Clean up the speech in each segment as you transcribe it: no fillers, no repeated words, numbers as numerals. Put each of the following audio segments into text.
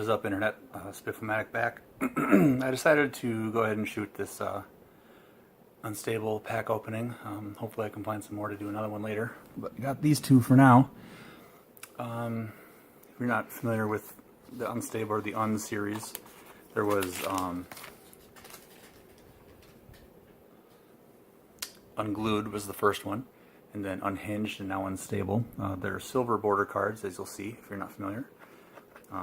is up, Internet? Spiff-O-Matic back. I decided to go ahead and shoot this unstable pack opening. Hopefully I can find some more to do another one later. But I got these two for now. If you're not familiar with the unstable or the un series, there was Unglued was the first one, and then Unhinged and now Unstable. They're silver border cards, as you'll see if you're not familiar.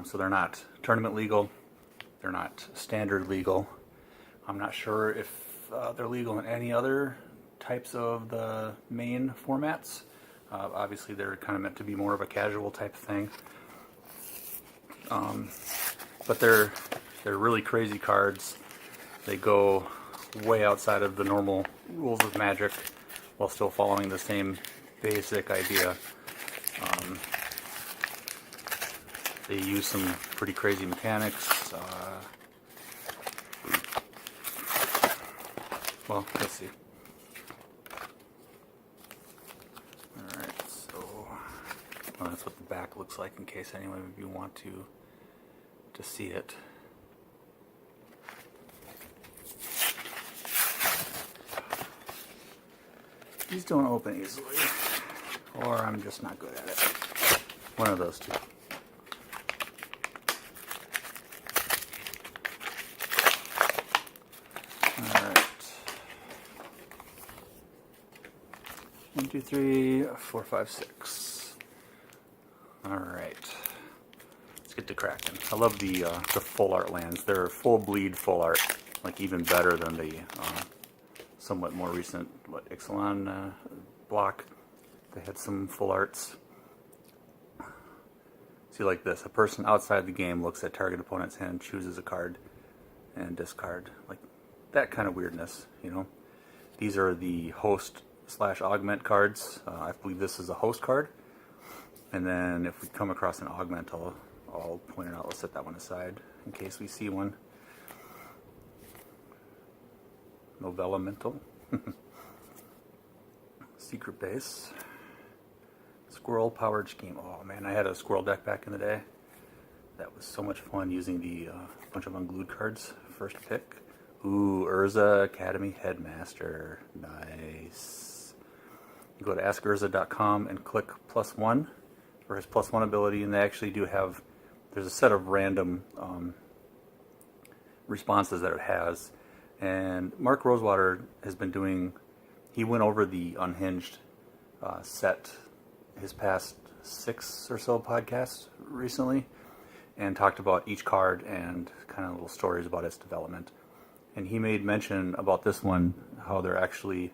So they're not tournament legal, they're not standard legal. I'm not sure if they're legal in any other types of the main formats. Obviously they're kind of meant to be more of a casual type thing. But they're really crazy cards. They go way outside of the normal rules of Magic while still following the same basic idea. They use some pretty crazy mechanics. Well, let's see. Alright, so well, that's what the back looks like in case anyone of you want to see it. These don't open easily, or I'm just not good at it. One of those two. Alright. 1, 2, 3, 4, 5, 6. Alright. Let's get to cracking. I love the full art lands. They're full bleed, full art. Like even better than the somewhat more recent Ixalan block. They had some full arts. See, like this, a person outside the game looks at target opponent's hand, chooses a card, and discard. Like that kind of weirdness, you know. These are the host / augment cards. I believe this is a host card. And then if we come across an augment, I'll point it out. Let's set that one aside in case we see one. Novella Mental. Secret Base. Squirrel Powered Scheme. Oh man, I had a squirrel deck back in the day. That was so much fun using the bunch of unglued cards. First pick. Ooh, Urza Academy Headmaster. Nice. You go to askurza.com and click +1 for his +1 ability, and they actually do have, there's a set of random responses that it has. And Mark Rosewater has been doing, he went over the Unhinged set his past 6 or so podcasts recently and talked about each card and kind of little stories about its development. And he made mention about this one, how they're actually,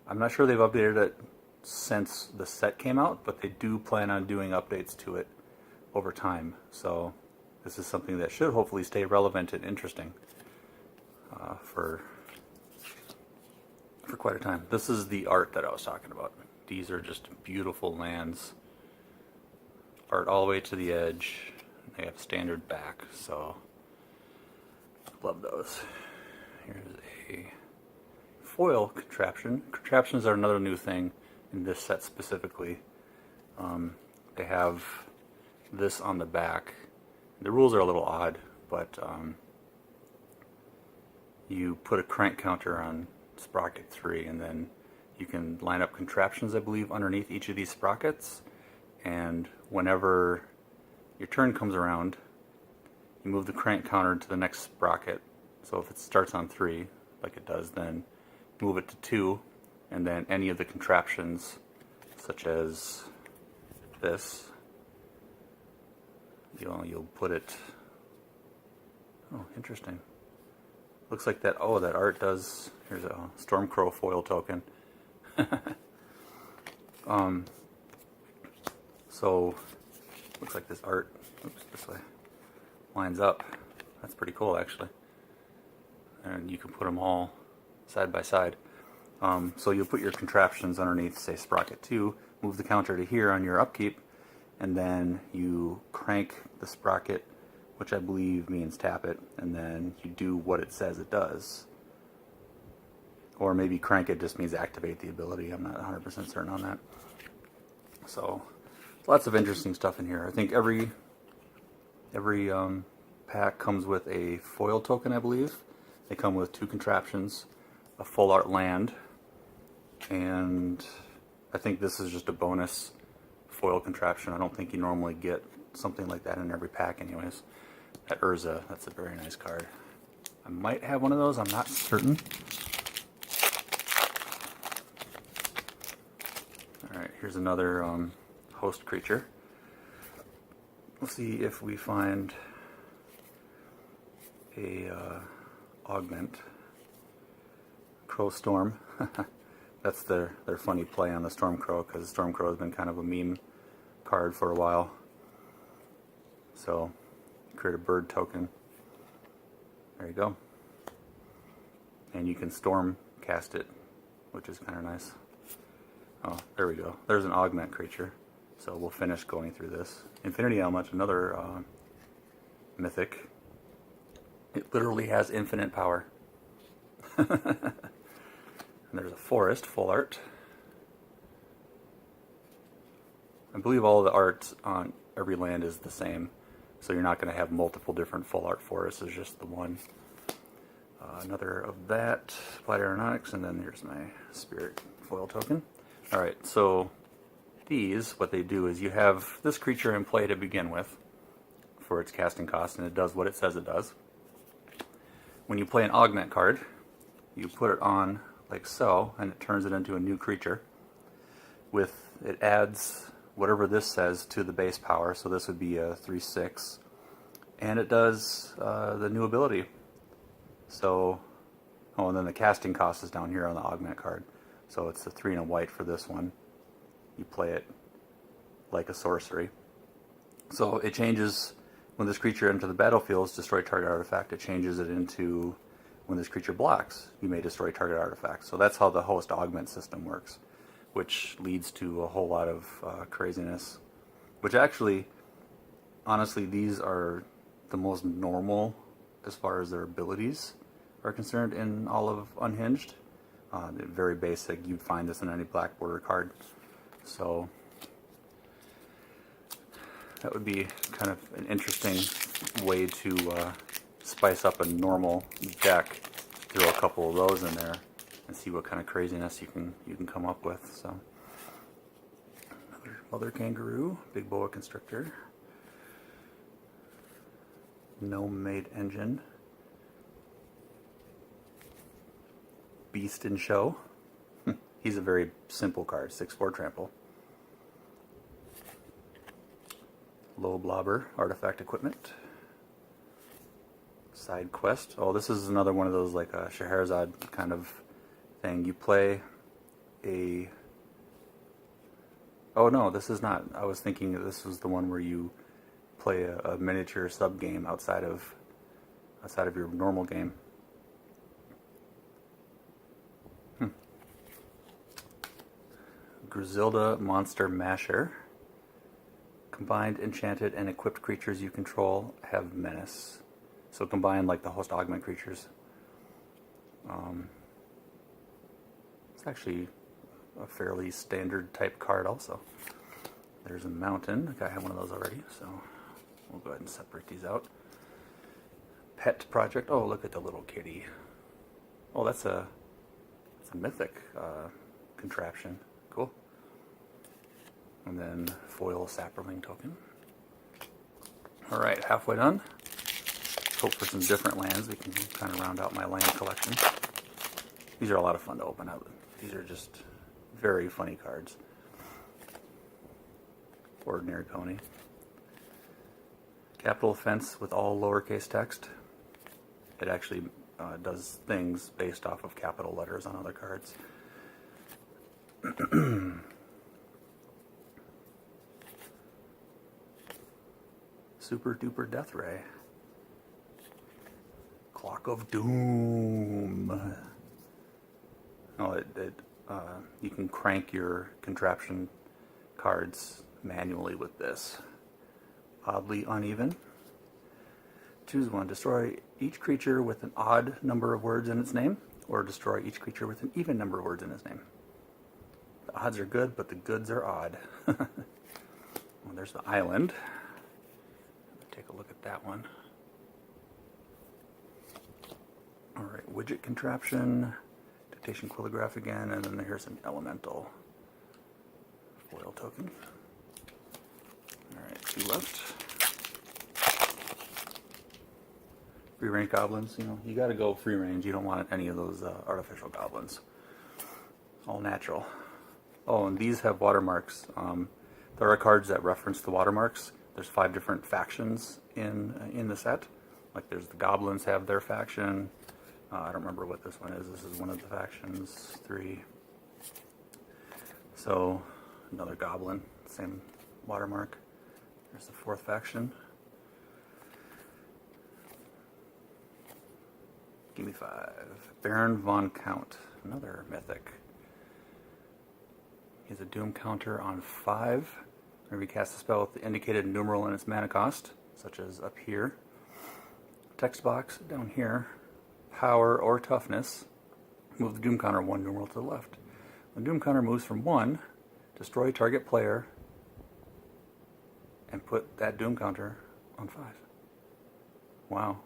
I'm not sure they've updated it since the set came out, but they do plan on doing updates to it over time. So this is something that should hopefully stay relevant and interesting for quite a time. This is the art that I was talking about. These are just beautiful lands. Art all the way to the edge. They have standard back, so love those. Here's a foil contraption. Contraptions are another new thing in this set specifically. They have this on the back. The rules are a little odd, but you put a crank counter on sprocket 3, and then you can line up contraptions, I believe, underneath each of these sprockets. And whenever your turn comes around, you move the crank counter to the next sprocket. So if it starts on 3, like it does, then move it to 2, and then any of the contraptions, such as this, you'll put it. Oh, interesting. Looks like that. Oh, that art does. Here's a Stormcrow foil token. So looks like this art. Oops, this way lines up. That's pretty cool, actually. And you can put them all side by side. So you'll put your contraptions underneath, say sprocket 2, move the counter to here on your upkeep, and then you crank the sprocket, which I believe means tap it, and then you do what it says it does. Or maybe crank it just means activate the ability. I'm not 100% certain on that. So lots of interesting stuff in here. I think every pack comes with a foil token, I believe. They come with 2 contraptions, a full art land, and I think this is just a bonus foil contraption. I don't think you normally get something like that in every pack anyways. That Urza, that's a very nice card. I might have one of those, I'm not certain. Alright, here's another host creature. We'll see if we find a augment. Crow Storm. That's their funny play on the Stormcrow, because Stormcrow has been kind of a meme card for a while. So, create a bird token. There you go. And you can storm cast it, which is kind of nice. Oh, there we go. There's an augment creature. So we'll finish going through this. Infinity Element, another mythic. It literally has infinite power. And there's a forest, full art. I believe all the art on every land is the same. So you're not going to have multiple different full art forests, it's just the one. Another of that, Applied Aeronautics, and then here's my Spirit foil token. Alright, so these, what they do is you have this creature in play to begin with for its casting cost, and it does what it says it does. When you play an augment card, you put it on like so, and it turns it into a new creature. It adds whatever this says to the base power, so this would be a 3/6, and it does the new ability. So, and then the casting cost is down here on the augment card. So it's a 3 and a white for this one. You play it like a sorcery. So it changes when this creature enters the battlefield, destroy target artifact. It changes it into when this creature blocks, you may destroy target artifact. So that's how the host augment system works, which leads to a whole lot of craziness. Which actually, honestly, these are the most normal as far as their abilities are concerned in all of Unhinged. Very basic. You'd find this in any black border card. So that would be kind of an interesting way to spice up a normal deck. Throw a couple of those in there and see what kind of craziness you can come up with. So Mother Kangaroo, Big Boa Constrictor, Gnome Made Engine, Beast in Show. He's a very simple card, 6/4 trample. Low Blobber, Artifact Equipment. Side Quest. Oh, this is another one of those like a Scheherazade kind of thing. You play a... Oh no, this is not. I was thinking that this was the one where you play a miniature sub-game outside of your normal game. Griselda Monster Masher. Combined, enchanted, and equipped creatures you control have menace. So combined like the host augment creatures. It's actually a fairly standard type card also. There's a mountain. I have one of those already, so we'll go ahead and separate these out. Pet Project. Oh, look at the little kitty. Oh, that's a mythic contraption. Cool. And then foil sapperling token. Alright, halfway done. Hope for some different lands. We can kind of round out my land collection. These are a lot of fun to open up. These are just very funny cards. Ordinary Pony. Capital Fence with all lowercase text. It actually does things based off of capital letters on other cards. Super Duper Death Ray. Clock of Doom. Oh, you can crank your contraption cards manually with this. Oddly uneven. Choose one. Destroy each creature with an odd number of words in its name, or destroy each creature with an even number of words in its name. The odds are good, but the goods are odd. Well, there's the island. Take a look at that one. widget contraption, dictation quillograph again, and then here's an elemental foil token. Alright, 2 left. Free range goblins, you gotta go free range. You don't want any of those artificial goblins. All natural. Oh, and these have watermarks. There are cards that reference the watermarks. There's 5 different factions in the set. Like there's the goblins have their faction. I don't remember what this one is. This is one of the factions. 3. So another goblin, same watermark. There's the 4th faction. Give me 5. Baron von Count, another mythic. He has a doom counter on 5. Whenever you cast a spell with the indicated numeral in its mana cost, such as up here. Text box down here. Power or toughness. Move the doom counter 1 numeral to the left. When doom counter moves from 1, destroy target player and put that doom counter on 5. Wow.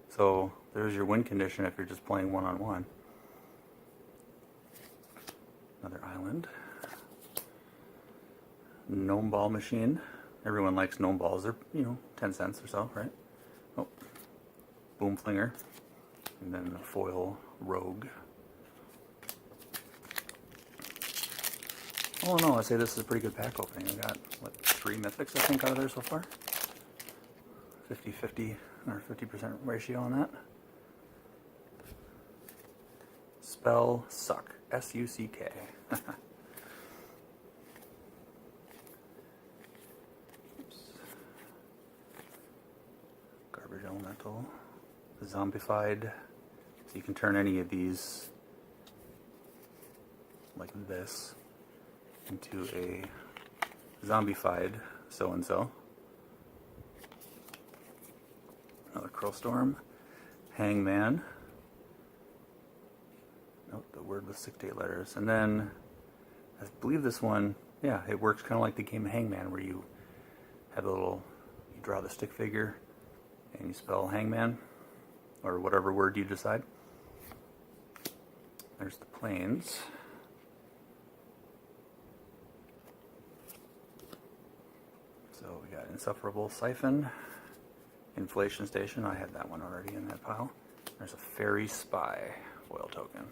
So there's your win condition if you're just playing one-on-one. Another island. Gnome ball machine. Everyone likes gnome balls. They're, 10 cents or so, right? Oh. Boom flinger. And then the foil rogue. Oh no, I say this is a pretty good pack opening. I got, 3 mythics I think out of there so far. 50-50 or 50% ratio on that. Spell suck. S-U-C-K. Garbage elemental. Zombified. So you can turn any of these like this into a zombified so-and-so. Another Crowstorm. Hangman. Nope, the word with 6 to 8 letters. And then, I believe this one, yeah, it works kind of like the game Hangman, where you have you draw the stick figure, and you spell Hangman, or whatever word you decide. There's the planes. So we got Insufferable Siphon, Inflation Station. I had that one already in that pile. There's a Fairy Spy foil token.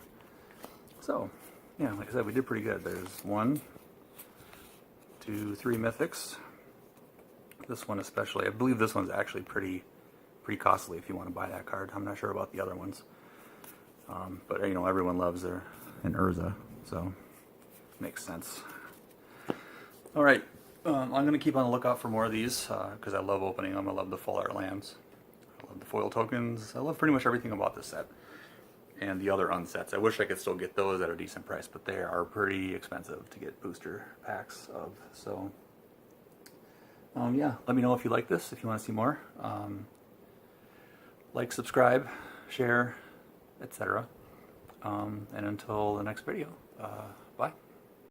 So, yeah, like I said, we did pretty good. There's 1, 2, 3 mythics. This one especially. I believe this one's actually pretty costly if you want to buy that card. I'm not sure about the other ones. But, everyone loves an Urza, so makes sense. All right. I'm going to keep on the lookout for more of these because I love opening them. I love the full art lands. I love the foil tokens. I love pretty much everything about this set. And the other unsets. I wish I could still get those at a decent price, but they are pretty expensive to get booster packs of. So, yeah, let me know if you like this, if you want to see more. Like, subscribe, share, etc. And until the next video,